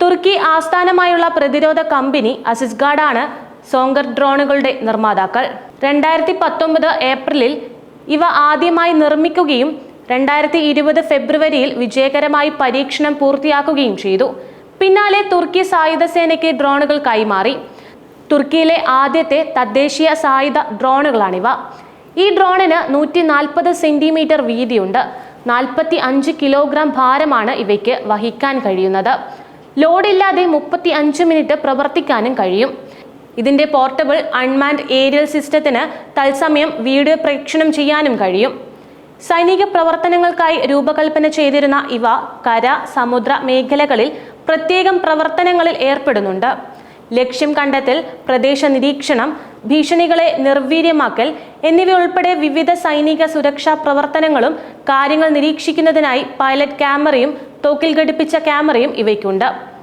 തുർക്കി ആസ്ഥാനമായുള്ള പ്രതിരോധ കമ്പനി അസിസ്ഗാർഡാണ് സോങ്കർ ഡ്രോണുകളുടെ നിർമ്മാതാക്കൾ. 2019 ഏപ്രിലിൽ ഇവ ആദ്യമായി നിർമ്മിക്കുകയും 2020 ഫെബ്രുവരിയിൽ വിജയകരമായി പരീക്ഷണം പൂർത്തിയാക്കുകയും ചെയ്തു. പിന്നാലെ തുർക്കി സായുധ സേനയ്ക്ക് ഡ്രോണുകൾ കൈമാറി. തുർക്കിയിലെ ആദ്യത്തെ തദ്ദേശീയ സായുധ ഡ്രോണുകളാണിവ. ഈ ഡ്രോണിന് 140 സെന്റിമീറ്റർ വീതിയുണ്ട്. 45 കിലോഗ്രാം ഭാരമാണ് ഇവയ്ക്ക് വഹിക്കാൻ കഴിയുന്നത്. ലോഡില്ലാതെ 35 മിനിറ്റ് പ്രവർത്തിക്കാനും കഴിയും. ഇതിന്റെ പോർട്ടബിൾ അൺമാൻഡ് ഏരിയൽ സിസ്റ്റത്തിന് തത്സമയം വീഡിയോ പ്രേക്ഷണം ചെയ്യാനും കഴിയും. സൈനിക പ്രവർത്തനങ്ങൾക്കായി രൂപകൽപ്പന ചെയ്തിരുന്ന ഇവ കര, സമുദ്ര മേഖലകളിൽ പ്രത്യേകം പ്രവർത്തനങ്ങളിൽ ഏർപ്പെടുന്നുണ്ട്. ലക്ഷ്യം കണ്ടെത്തൽ, പ്രദേശ നിരീക്ഷണം, ഭീഷണികളെ നിർവീര്യമാക്കൽ എന്നിവയുൾപ്പെടെ വിവിധ സൈനിക സുരക്ഷാ പ്രവർത്തനങ്ങളും കാര്യങ്ങൾ നിരീക്ഷിക്കുന്നതിനായി പൈലറ്റ് ക്യാമറയും തോക്കിൽ ഘടിപ്പിച്ച ക്യാമറയും ഇവയ്ക്കുണ്ട്.